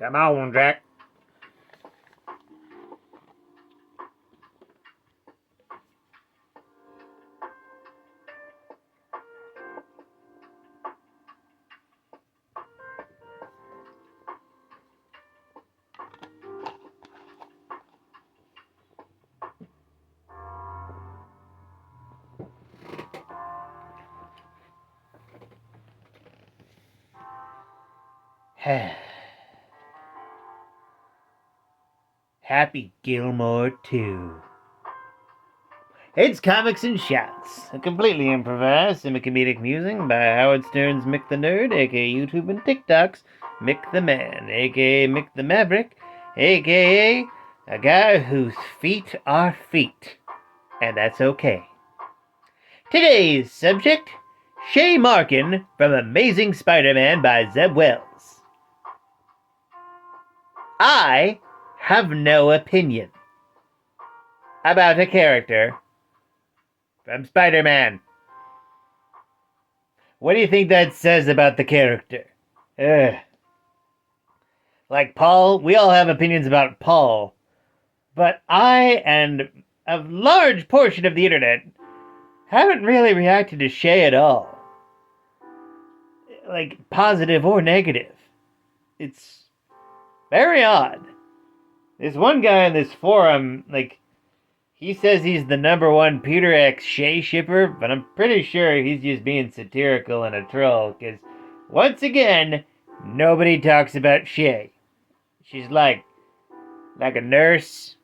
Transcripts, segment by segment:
Come on, Jack. Happy Gilmore 2. It's Comics and Shots, a completely improvised semi-comedic musing by Howard Stern's Mick the Nerd, aka YouTube and TikTok's Mick the Man, aka Mick the Maverick, aka a guy whose feet are feet, and that's okay. Today's subject, Shay Marken from Amazing Spider-Man by Zeb Wells. I have no opinion about a character from Spider-Man. What do you think that says about the character? Like Paul, we all have opinions about Paul, but I and a large portion of the internet haven't really reacted to Shay at all. Like, positive or negative. It's very odd. There's one guy in this forum, like, he says he's the #1 Peter X Shay shipper, but I'm pretty sure he's just being satirical and a troll, because, once again, nobody talks about Shay. She's like a nurse,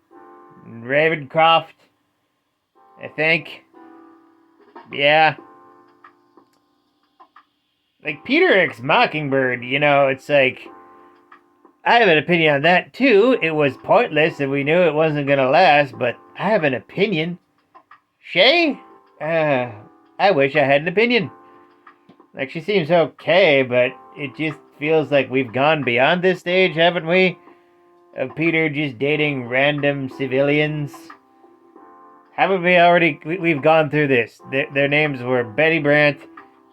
Ravencroft, I think. Yeah. Like, Peter X Mockingbird, it's like, I have an opinion on that too. It was pointless and we knew it wasn't gonna last, but I have an opinion. Shay? I wish I had an opinion. Like, she seems okay, but it just feels like we've gone beyond this stage, haven't we? Of Peter just dating random civilians. Haven't we already? We've gone through this. Their names were Betty Brant,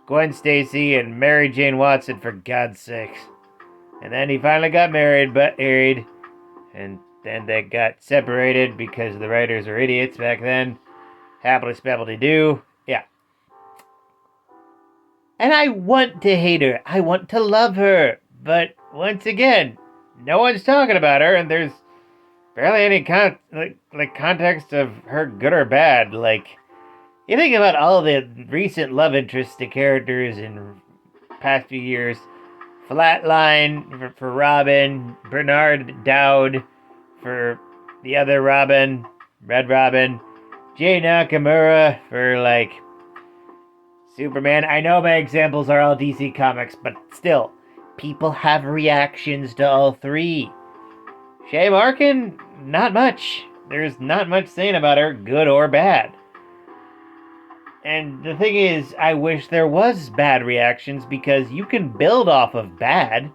Gwen Stacy, and Mary Jane Watson, for God's sakes. And then he finally got married, and then they got separated because the writers were idiots back then. Happily spabbledy do. Yeah. And I want to hate her. I want to love her. But once again, no one's talking about her, and there's barely any context of her good or bad. Like, you think about all the recent love interests to characters in past few years. Flatline for Robin, Bernard Dowd for the other Robin, Red Robin, Jay Nakamura for, like, Superman. I know my examples are all DC Comics, but still, people have reactions to all three. Shay Marken, not much. There's not much saying about her, good or bad. And the thing is, I wish there was bad reactions, because you can build off of bad.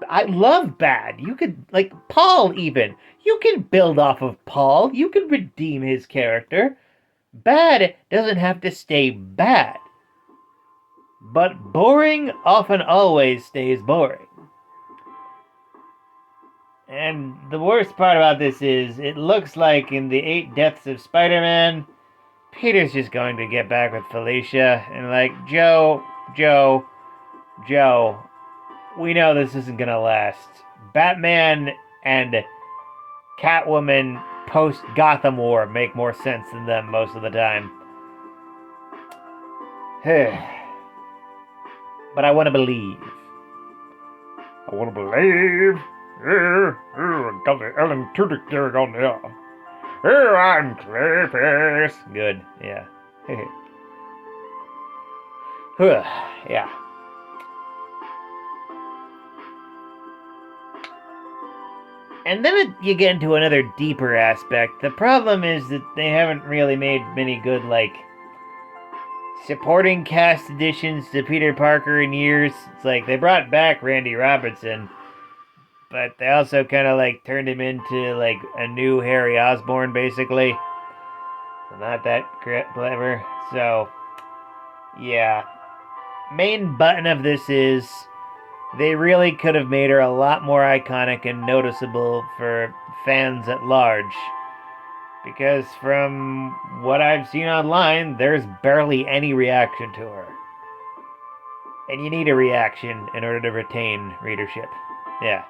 I love bad. You could, like, Paul even. You can build off of Paul. You can redeem his character. Bad doesn't have to stay bad. But boring often always stays boring. And the worst part about this is, it looks like in the 8 Deaths of Spider-Man, Peter's just going to get back with Felicia, and like, Joe, we know this isn't gonna last. Batman and Catwoman post-Gotham War make more sense than them most of the time. But I want to believe. Got the Ellen Tudyk there on there. Oh, I'm Clayface. Good, yeah. Yeah. And then you get into another deeper aspect. The problem is that they haven't really made many good, like, supporting cast additions to Peter Parker in years. It's like, they brought back Randy Robinson, but they also kind of, like, turned him into, like, a new Harry Osborn, basically. So not that clever. So, yeah. Main button of this is, They really could have made her a lot more iconic and noticeable for fans at large. Because from what I've seen online, there's barely any reaction to her. And you need a reaction in order to retain readership. Yeah.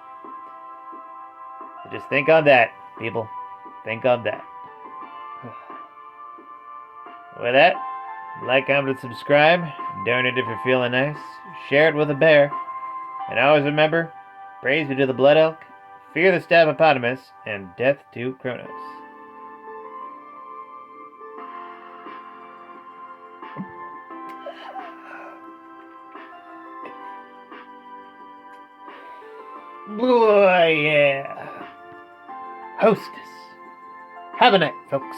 So just think on that, people. Think on that. With that, like, comment, and subscribe. Donate if you're feeling nice. Share it with a bear. And always remember, praise be to the blood elk, fear the stabbopotamus, and death to Kronos. Boy, yeah. Hostess. Have a night, folks.